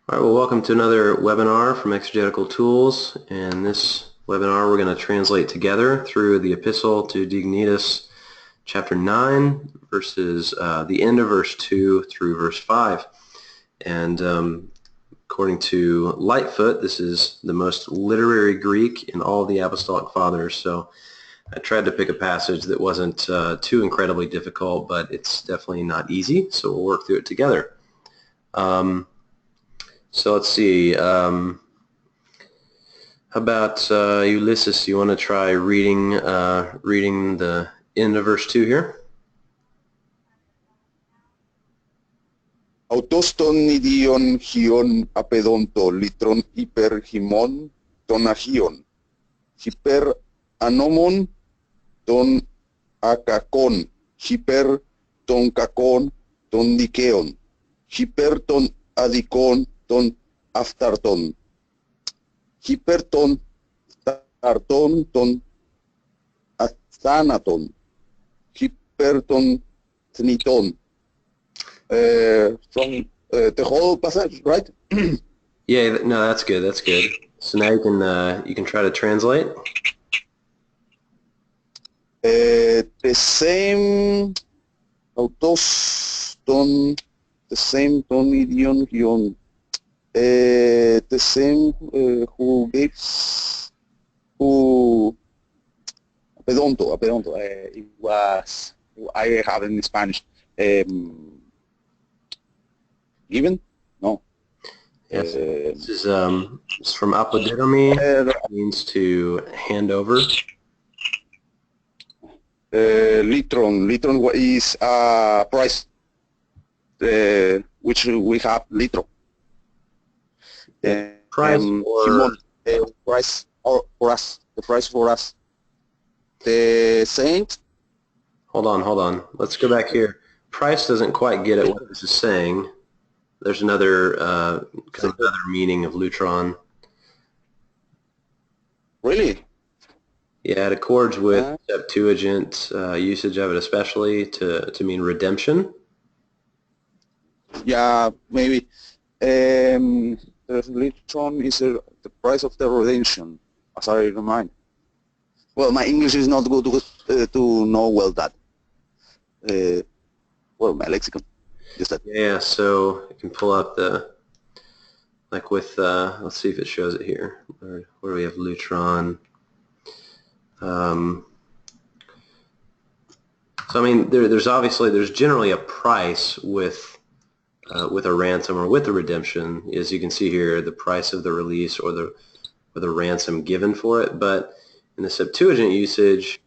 All right, well, welcome to another webinar from Exegetical Tools. In this webinar, we're going to translate together through the Epistle to Diognetus, chapter 9, verses the end of verse 2 through verse 5. And according to Lightfoot, this is the most literary Greek in all of the Apostolic Fathers. So I tried to pick a passage that wasn't too incredibly difficult, but it's definitely not easy. So we'll work through it together. So let's see. How about Ulysses? You want to try reading the end of verse 2 here? Autoston idion hion apedonto litron hyper himon ton agion, hyper anomon ton akakon, hyper ton kakon ton dikeon, hyper ton adikon ton aftarton, hyper ton tarton ton athanaton, hyper ton thniton. From the whole passage, right? Yeah, no, that's good. That's good. So now you can try to translate. The same autos ton, the same ton idion hion, the same who gives, who apedonto. It was, I have it in Spanish. Given? No. Yes, this is it's from apodidomi. Means to hand over. Litron is price, which we have litro. Price or price for us. The price for us. The saint. Hold on. Let's go back here. Price doesn't quite get at what this is saying. There's another meaning of lutron. Really? Yeah, it accords with Septuagint usage of it, especially to mean redemption. Yeah, maybe. The lutron is the price of the redemption, as I remind. Well, my English is not good to know well that. Well, my lexicon. Just that. Yeah, so you can pull up like with, let's see if it shows it here. Where do we have lutron? So I mean, there's generally a price with a ransom or with a redemption, as you can see here, the price of the release or the ransom given for it. But in the Septuagint usage,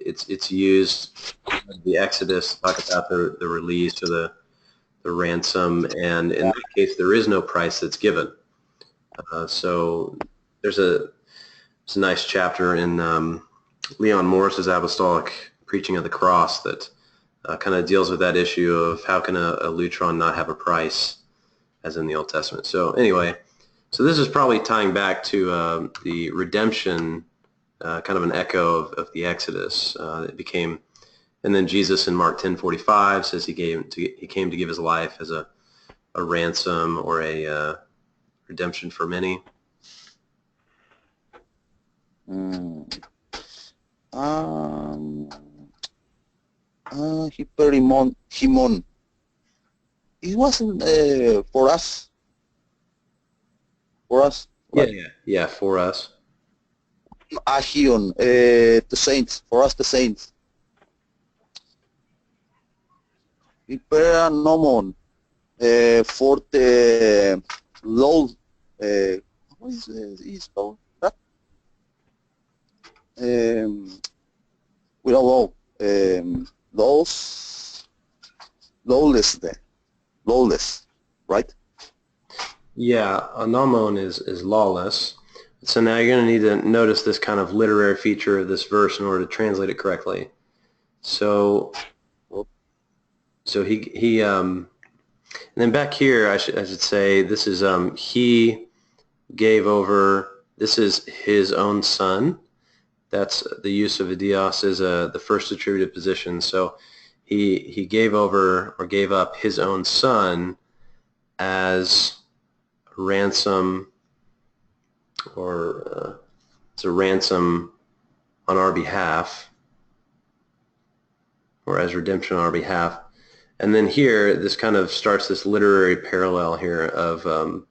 it's used the Exodus to talk about the release or the ransom, and in that case, there is no price that's given. So there's a nice chapter in Leon Morris's Apostolic Preaching of the Cross that kind of deals with that issue of how can a lutron not have a price, as in the Old Testament. So anyway, so this is probably tying back to the redemption, kind of an echo of the Exodus. It became, and then Jesus in Mark 10:45 says he came to give his life as a ransom or a redemption for many. Himon. It wasn't for us. For us. Right? Yeah, for us. Agion, the saints. For us, the saints. Hyperanomon, for the low. What is this called? That? We don't know. Those lawless, right? Yeah, anomon is lawless. So now you're going to need to notice this kind of literary feature of this verse in order to translate it correctly. So he and then back here I should say this is he gave over. This is his own son. That's the use of idios as the first attributed position. So he gave over or gave up his own son as ransom, or it's a ransom on our behalf, or as redemption on our behalf. And then here, this kind of starts this literary parallel here of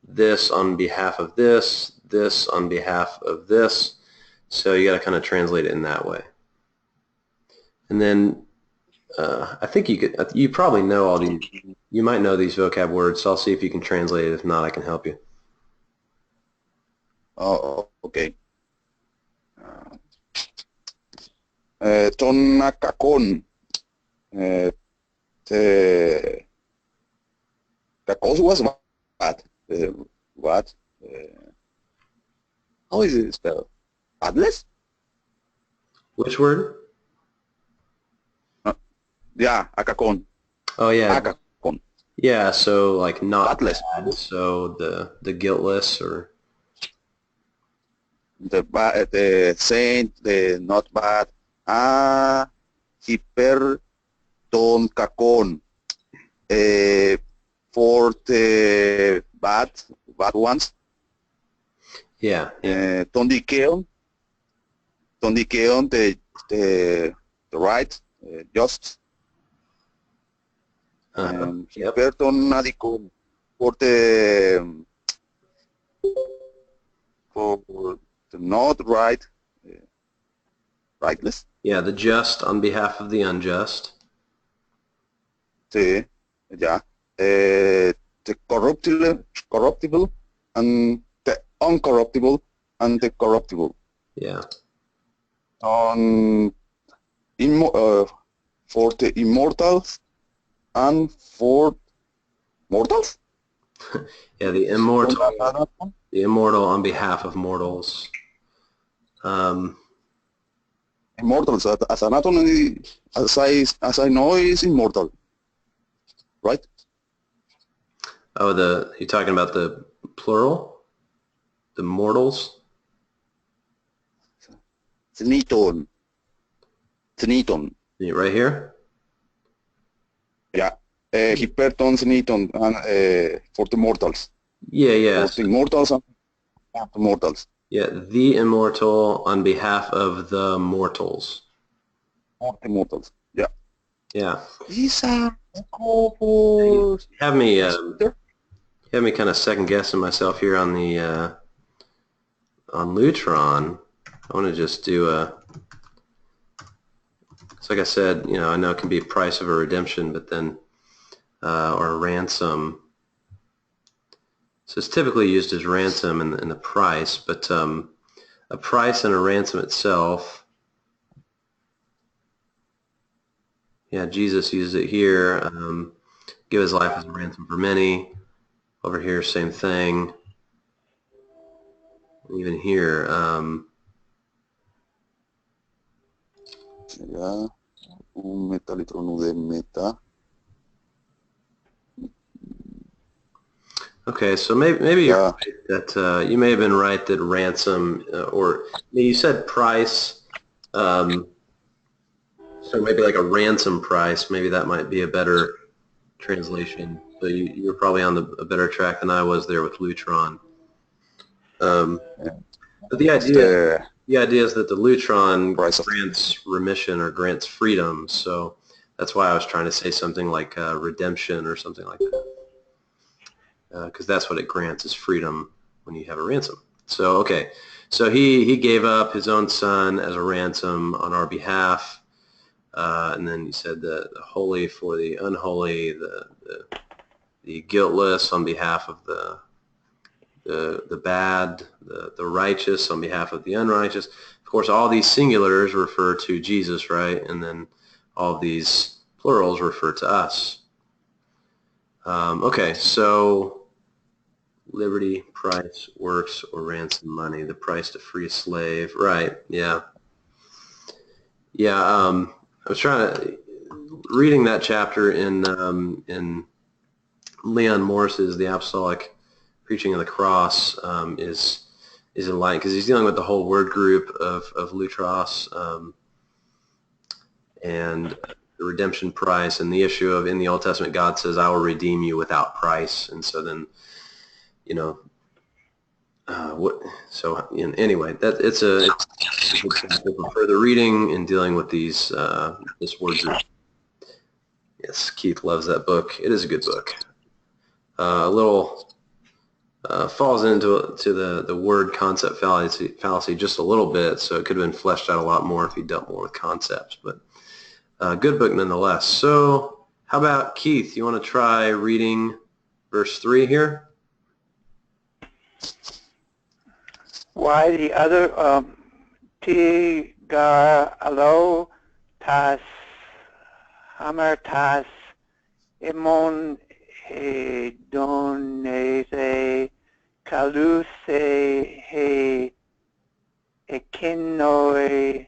this on behalf of this on behalf of this. So you got to kind of translate it in that way. And then I think you probably know all these. You might know these vocab words, so I'll see if you can translate it. If not, I can help you. Oh, okay. Τον κακόν. Κακός was what? What? How is it spelled? Badless? Which word? Yeah, akakon. Oh yeah. Akakon. Yeah, so like not Badless. bad, so the guiltless, or The saint, the not bad. Hyper ton kakon. For the bad ones. yeah. Ton dikeon, the right, just. Yep. Hyper ton adikon for the not right, rightless. Yeah, the just on behalf of the unjust. Sí, yeah. The corruptible, and the uncorruptible, and the corruptible. Yeah. On for the immortals and for mortals. Yeah, the immortal on behalf of mortals. Immortals, as anatomy, as I know, is immortal, right? Oh, you're talking about the plural? The mortals? Thneton. Right here? Yeah. Hyperton, thneton, and for the mortals. Yeah. For the immortals and for the mortals. Yeah, the immortal on behalf of the mortals. For the mortals. Yeah. Yeah. These are cool. Have me kind of second guessing myself here on the on Lutron. I want to just do so like I said, I know it can be a price of a redemption, but then or a ransom. So it's typically used as ransom in the price, but a price and a ransom itself. Yeah, Jesus uses it here. Give his life as a ransom for many. Over here, same thing. Even here. Yeah. Meta litronu de meta. Okay, so maybe you're right that you may have been right that ransom, or you said price, so maybe like a ransom price. Maybe that might be a better translation. So you're probably on a better track than I was there with Lutron. But the idea is that the Lutron grants remission or grants freedom. So that's why I was trying to say something like redemption or something like that. Because that's what it grants, is freedom when you have a ransom. So, okay. So he gave up his own son as a ransom on our behalf. And then he said the holy for the unholy, the guiltless on behalf of the bad, the righteous on behalf of the unrighteous. Of course, all these singulars refer to Jesus, right? And then all of these plurals refer to us. Okay, so liberty, price, works, or ransom money. The price to free a slave. Right, yeah. Yeah, I was trying to, reading that chapter in Leon Morris's The Apostolic Preaching of the Cross is enlightening, because he's dealing with the whole word group of lutros and the redemption price, and the issue of, in the Old Testament, God says, I will redeem you without price. And so then you know, anyway, that it's a good chapter for further reading and dealing with these this word group. Yes, Keith loves that book. It is a good book. A little falls into the word concept fallacy just a little bit, so it could have been fleshed out a lot more if he dealt more with concepts. But good book nonetheless. So how about Keith? You want to try reading verse 3 here? Why the other ti gar alo tas hamartas imon donese kaluse he ekinoi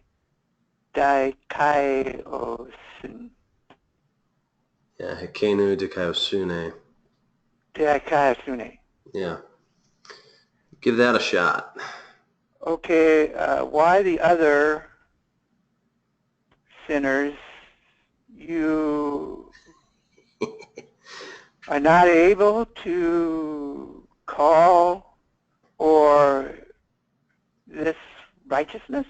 daikaiosun. Yeah, hekenu dikaiosune. Daikaiosun. Yeah. Give that a shot. Okay, why the other sinners you are not able to call or this righteousness?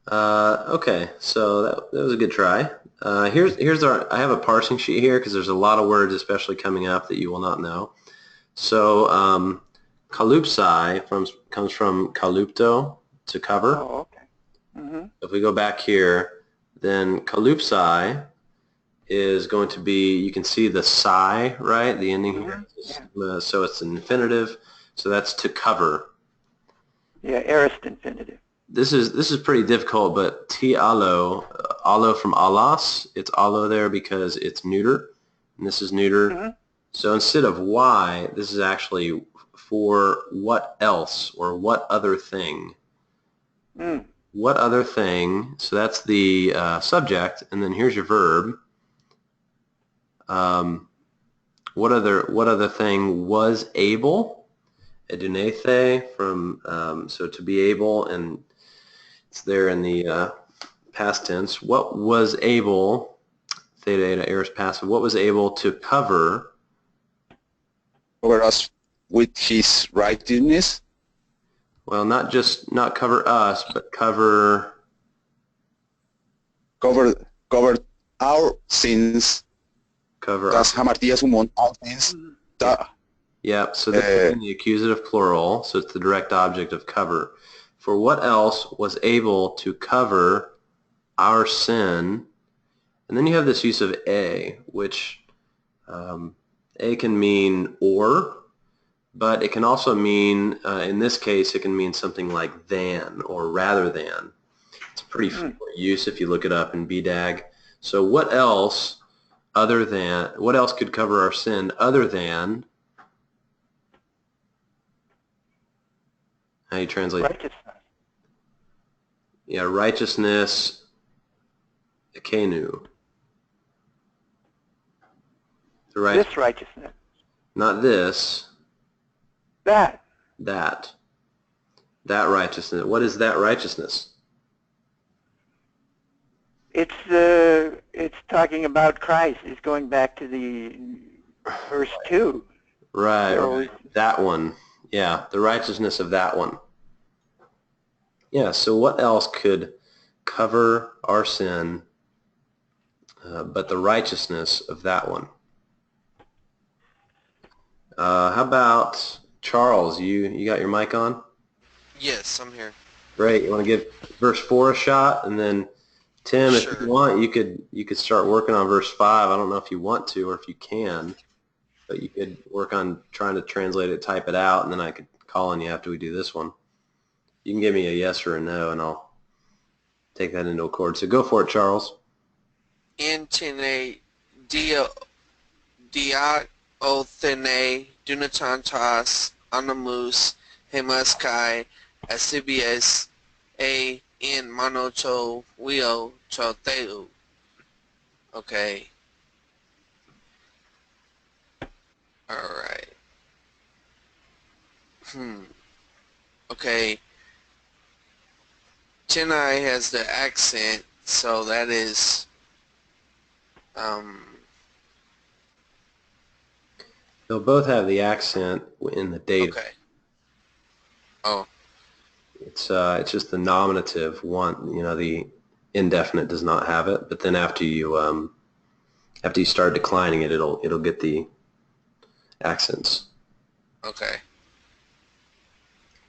Okay, so that was a good try. Here's I have a parsing sheet here because there's a lot of words especially coming up that you will not know. So kalupsai comes from kalupto, to cover. Oh, okay. Mm-hmm. If we go back here, then kalupsai is going to be, you can see the psi, right? The ending here. Yeah. So it's an infinitive. So that's to cover. Yeah, aorist infinitive. This is pretty difficult, but ti alo, alo from alas, it's alo there because it's neuter, and this is neuter. Mm-hmm. So instead of why, this is actually for what else or what other thing. Mm. What other thing? So that's the subject, and then here's your verb. What other thing was able? Edunethe from so to be able, and it's there in the past tense. What was able? Theta eta aorist passive. What was able to cover? Cover us with his righteousness. Well, not cover us, but cover our sins. Cover. Das hamartia sumon our sins. Yeah, so this is in the accusative plural, so it's the direct object of cover. For what else was able to cover our sin? And then you have this use of a, which a can mean or, but it can also mean, in this case, it can mean something like than or rather than. It's a pretty frequent use if you look it up in BDAG. So what else could cover our sin other than, how you translate? Righteousness. Yeah, righteousness, ekenu. This righteousness. Not this. That. That righteousness. What is that righteousness? It's talking about Christ. It's going back to the verse 2. Right, So, right. That one. Yeah, the righteousness of that one. Yeah, so what else could cover our sin but the righteousness of that one? How about Charles? You got your mic on? Yes, I'm here. Great. You want to give verse 4 a shot, and then Tim, Sure. if you want, you could start working on verse 5. I don't know if you want to or if you can, but you could work on trying to translate it, type it out, and then I could call on you after we do this one. You can give me a yes or a no, and I'll take that into accord. So go for it, Charles. Antene diaothene dunatantas animus hemaskai asibies a in monoto wio choteu. Okay. Alright. Okay. Chennai has the accent, so that is They'll both have the accent in the dative. Okay. Oh, It's just the nominative one. The indefinite does not have it, but then after you start declining it, it'll get the accents. okay.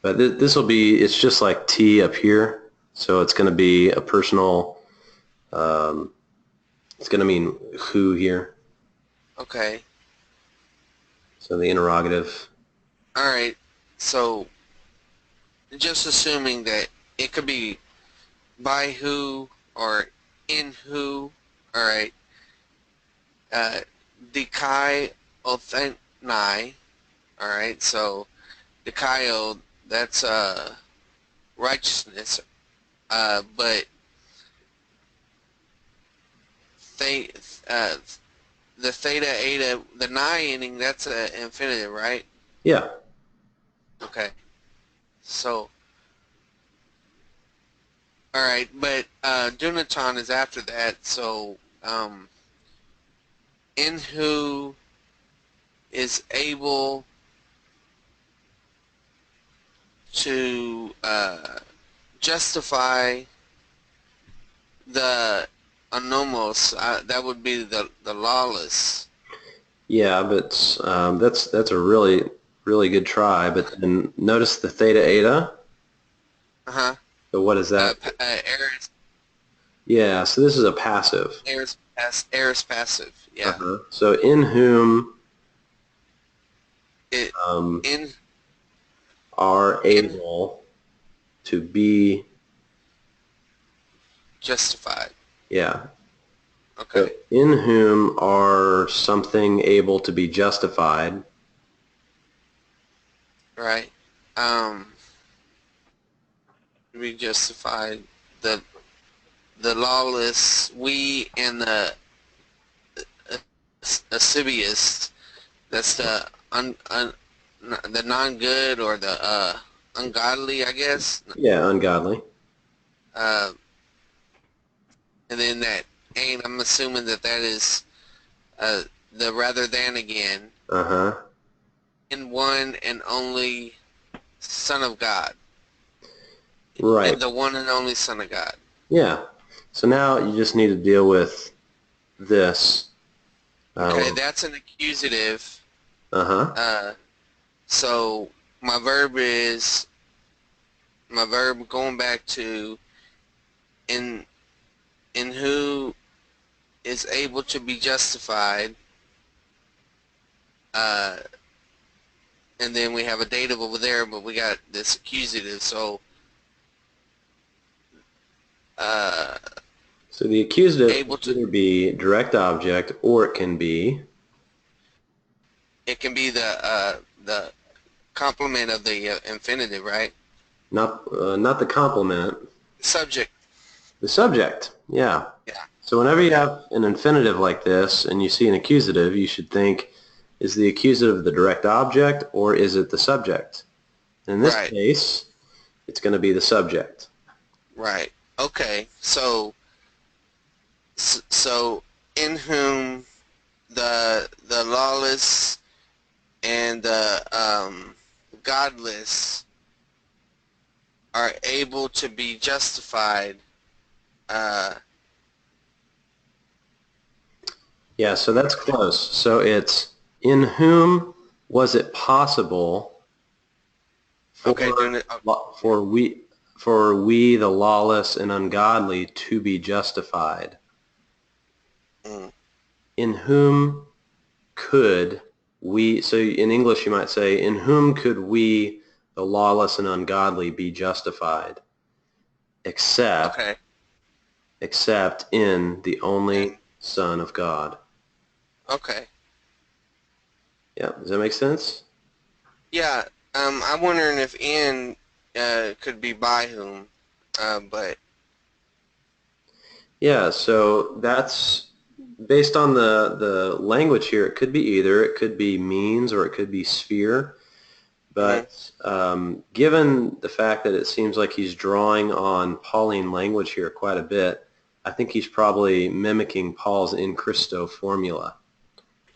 But this will be, it's just like T up here, so it's going to be a personal. It's going to mean who here. Okay. So the interrogative. All right. So, just assuming that it could be by who or in who. All right. Dikai othenai. All right. So, dikaio, that's righteousness. But they the theta eta, the nigh ending, that's an infinitive, right? Yeah. Okay. So, all right, but Dunaton is after that. So, in who is able to justify the anomos, that would be the lawless. Yeah, but that's a really good try. But then notice the theta eta. Uh-huh. So what is that? Aorist, Yeah. So this is a passive. aorist passive. Yeah. Uh-huh. So in whom It in are able to be. justified. Yeah. Okay. So in whom are something able to be justified. Right. We justified the lawless, we, and the lascivious. That's the the non-good, or the ungodly, I guess. Yeah, ungodly. And then that ain't. I'm assuming that is the rather than again. Uh-huh. In one and only Son of God. Right. And the one and only Son of God. Yeah. So now you just need to deal with this. Okay, that's an accusative. Uh-huh. So my verb going back to in who is able to be justified. And then we have a dative over there, but we got this accusative. So So the accusative able can to, either be direct object, or it can be. it can be the complement of the infinitive, right? Not the complement. Subject. The subject. Yeah. Yeah. So whenever you have an infinitive like this and you see an accusative, you should think, is the accusative the direct object or is it the subject? And in this Right. case, it's going to be the subject. Right. Okay. So in whom the lawless and the godless are able to be justified. Yeah, so that's close. So it's in whom was it possible for, Okay, doing it. for we the lawless and ungodly to be justified? In whom could we, so in English you might say, in whom could we the lawless and ungodly be justified? Except Okay. except in the only Son of God. Okay. Yeah, does that make sense? Yeah. I'm wondering if in could be by whom, but Yeah, so that's based on the language here. It could be either. It could be means or it could be sphere. But given the fact that it seems like he's drawing on Pauline language here quite a bit, I think he's probably mimicking Paul's in Christo formula.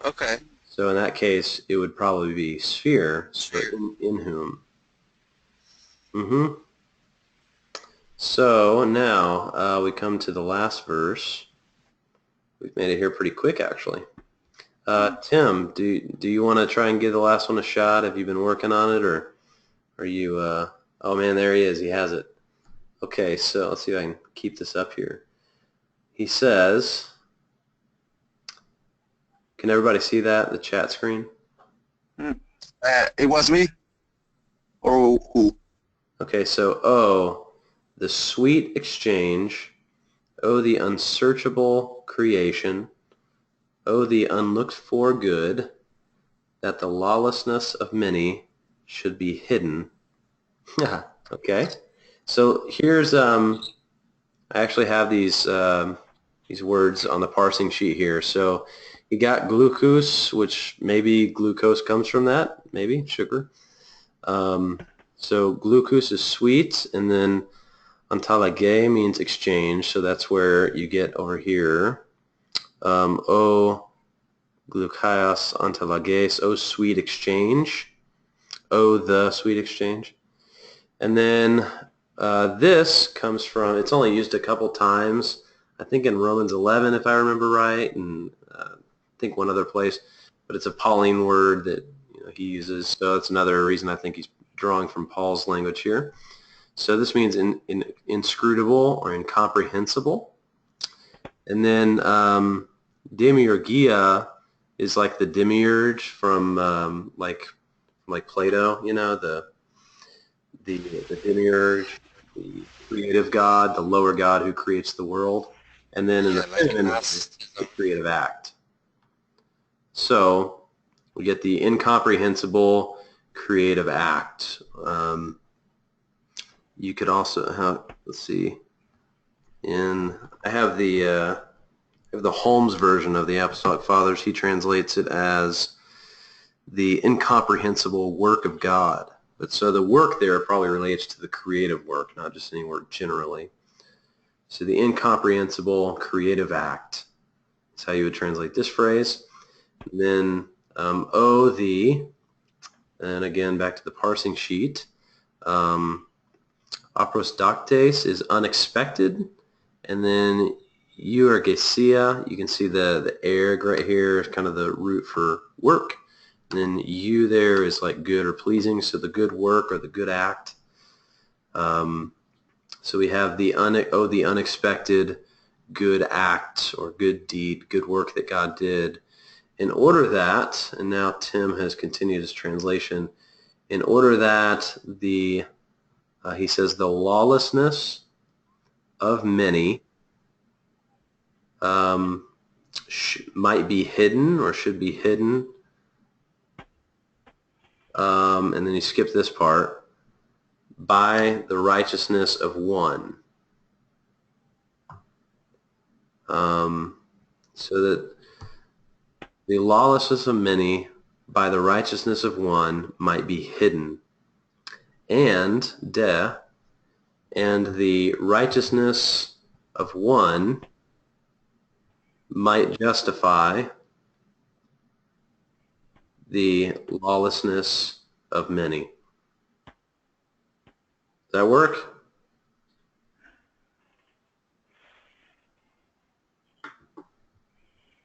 okay. So in that case, it would probably be sphere, so in whom. So now we come to the last verse. We've made it here pretty quick, actually. Tim, do you want to try and give the last one a shot? Have you been working on it, or are you? Oh man, there he is. He has it. Okay, so let's see if I can keep this up here. He says, can everybody see that, the chat screen? It was me? Or who? Okay, so oh, the sweet exchange, oh, the unsearchable creation, oh, the unlooked for good, that the lawlessness of many should be hidden. Okay, so here's I actually have these words on the parsing sheet here. So you got glucose, which maybe glucose comes from that, maybe sugar. So glucose is sweet, and then antalage means exchange, so that's where you get over here. O glucaios antalages, O sweet exchange, O the sweet exchange. And then this comes from, it's only used a couple times, I think in Romans 11 if I remember right, and I think one other place, but it's a Pauline word that he uses, so that's another reason I think he's drawing from Paul's language here. So this means inscrutable or incomprehensible. And then demiurgia is like the demiurge from like Plato, the demiurge, the creative god, the lower god who creates the world. And then in the feminine, the creative act. So we get the incomprehensible creative act. You could also have, let's see, I have the Holmes version of the Apostolic Fathers. He translates it as the incomprehensible work of God. But so the work there probably relates to the creative work, not just any work generally. So the incomprehensible creative act. That's how you would translate this phrase. And then and again back to the parsing sheet. Aprosdoktes is unexpected, and then euergesia, you can see the erg right here is kind of the root for work, and then you there is like good or pleasing, so the good work or the good act. So we have the unexpected good act or good deed, good work that God did. In order that, and now Tim has continued his translation, in order that he says the lawlessness of many might be hidden or should be hidden. And then you skip this part, by the righteousness of one. So that the lawlessness of many by the righteousness of one might be hidden. And the righteousness of one might justify the lawlessness of many. Does that work?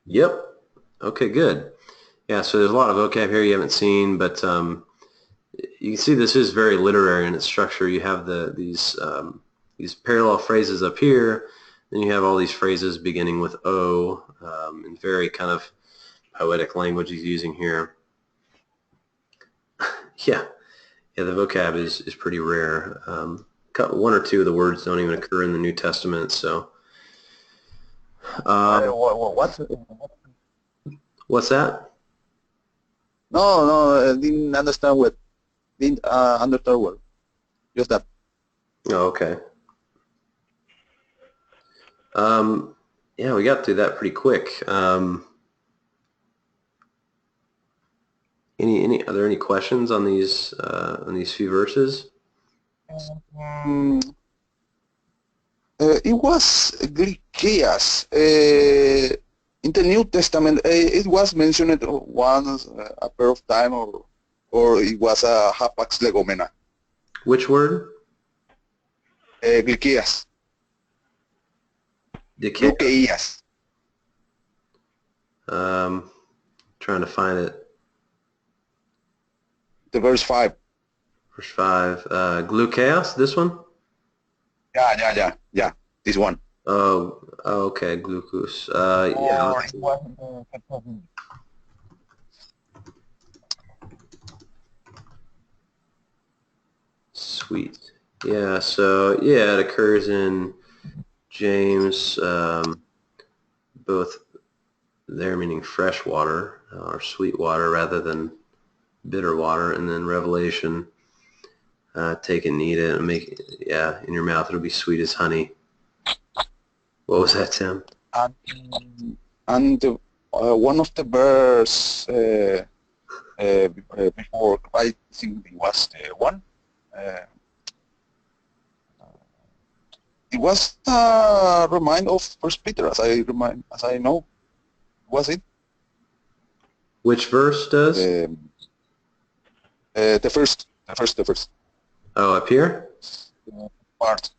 Yep. Okay, good. Yeah, so there's a lot of vocab here you haven't seen, but you can see this is very literary in its structure. You have these parallel phrases up here, then you have all these phrases beginning with O, in very kind of poetic language he's using here. Yeah, the vocab is pretty rare. One or two of the words don't even occur in the New Testament, so. What's that? No, I didn't understand what. Didn't understand what. Just that. Oh, okay. Yeah, we got through that pretty quick. Are there any questions on these few verses? It was Glycias. in the New Testament, it was mentioned once a pair of time, or it was a hapax legomena. Which word? Glykias. Glykias. Trying to find it. The verse 5. Verse 5. Glukeos, this one? Yeah. This one. Oh, okay, glucose. Yeah. Sweet. Yeah, so, yeah, it occurs in James, both there meaning fresh water or sweet water rather than bitter water, and then Revelation, take and eat it and make it, in your mouth it'll be sweet as honey. What was that, Tim? And one of the verse before, I think it was the one. It was a remind of First Peter, as I know. Was it? Which verse does? The first. Oh, up here? Part.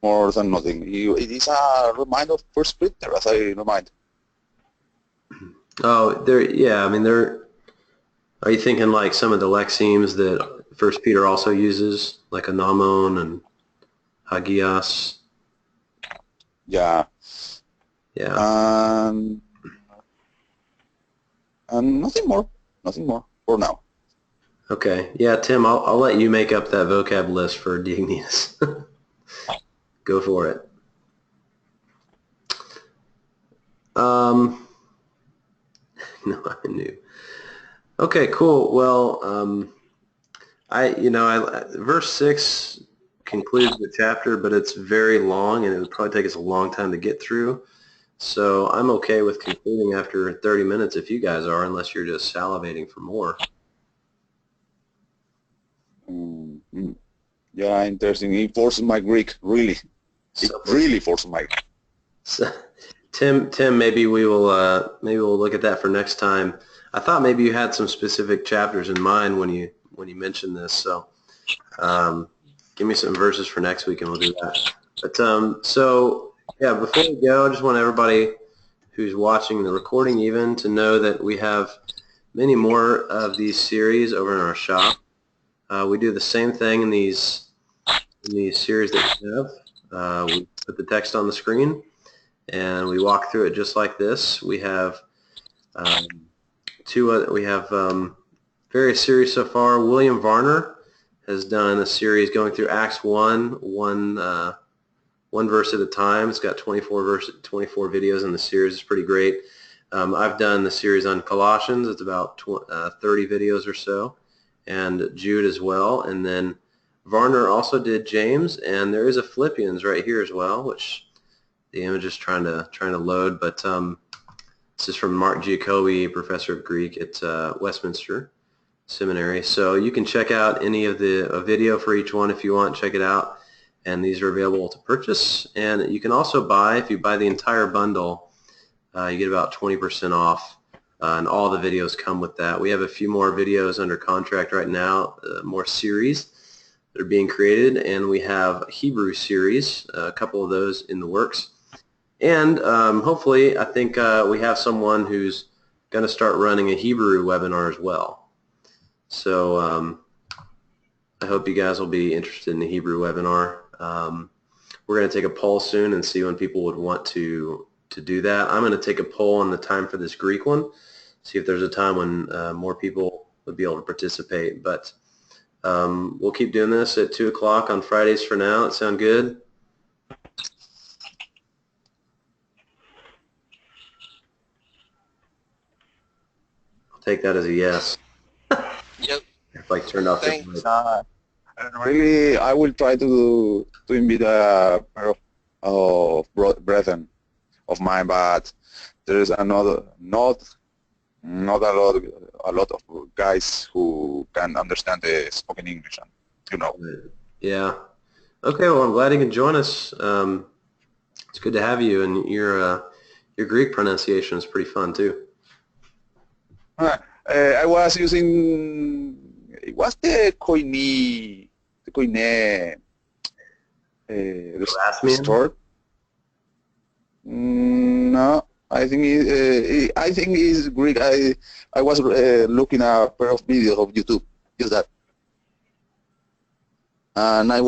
More than nothing. It is a reminder of First Peter, as I remind. Oh, there. Yeah, I mean, there. Are you thinking like some of the lexemes that First Peter also uses, like anamon and hagios? Yeah. Yeah. And nothing more for now. Okay. Yeah, Tim, I'll let you make up that vocab list for Diognetus. Go for it. No, I knew. Okay, cool. Well, verse 6 concludes the chapter, but it's very long, and it would probably take us a long time to get through. So I'm okay with concluding after 30 minutes if you guys are, unless you're just salivating for more. Yeah, interesting. It forces my Greek, really. It really forces my Greek. So, Tim, maybe we'll look at that for next time. I thought maybe you had some specific chapters in mind when you mentioned this. So, give me some verses for next week, and we'll do that. But before we go, I just want everybody who's watching the recording even to know that we have many more of these series over in our shop. We do the same thing in these series that we have. We put the text on the screen, and we walk through it just like this. We have various series so far. William Varner has done a series going through Acts 1, one verse at a time. It's got 24 videos in the series. It's pretty great. I've done the series on Colossians. It's about 30 videos or so, and Jude as well. And then Varner also did James, and there is a Philippians right here as well, which the image is trying to load. But this is from Mark Giacobbe, professor of Greek at Westminster Seminary. So you can check out any of a video for each one if you want. Check it out. And these are available to purchase. And you can also buy, if you buy the entire bundle, you get about 20% off. And all the videos come with that. We have a few more videos under contract right now, more series that are being created. And we have a Hebrew series, a couple of those in the works. And hopefully, I think we have someone who's going to start running a Hebrew webinar as well. So I hope you guys will be interested in the Hebrew webinar. We're going to take a poll soon and see when people would want to do that. I'm going to take a poll on the time for this Greek one, see if there's a time when more people would be able to participate. But we'll keep doing this at 2 o'clock on Fridays for now. That sound good? I'll take that as a yes. Yep. If I turned off Thanks. the Really, I will try to invite a pair of brethren of mine, but there is not a lot of guys who can understand the spoken English, and, Yeah. Okay. Well, I'm glad you can join us. It's good to have you, and you're Your Greek pronunciation is pretty fun too. I was using, it was the Koine Erasmian? store. No, I think I think it's Greek. I was looking at a pair of videos of YouTube, just that, and I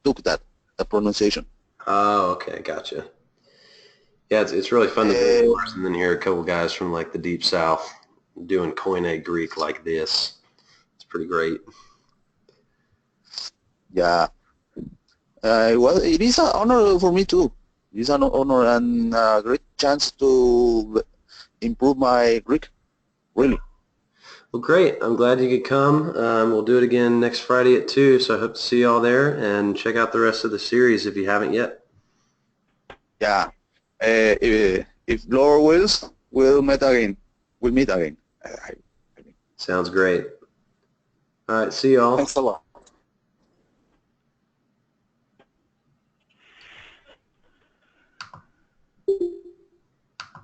took the pronunciation. Oh, okay, gotcha. Yeah, it's really fun to visit Mars and then hear a couple guys from like the deep south doing Koine Greek like this. It's pretty great. Yeah, well, it is an honor for me too. It is an honor and a great chance to improve my Greek, really. Well, great. I'm glad you could come. We'll do it again next Friday at 2, so I hope to see you all there and check out the rest of the series if you haven't yet. Yeah, if Lord wills, we'll meet again. We'll meet again. Sounds great. All right, see you all. Thanks a lot.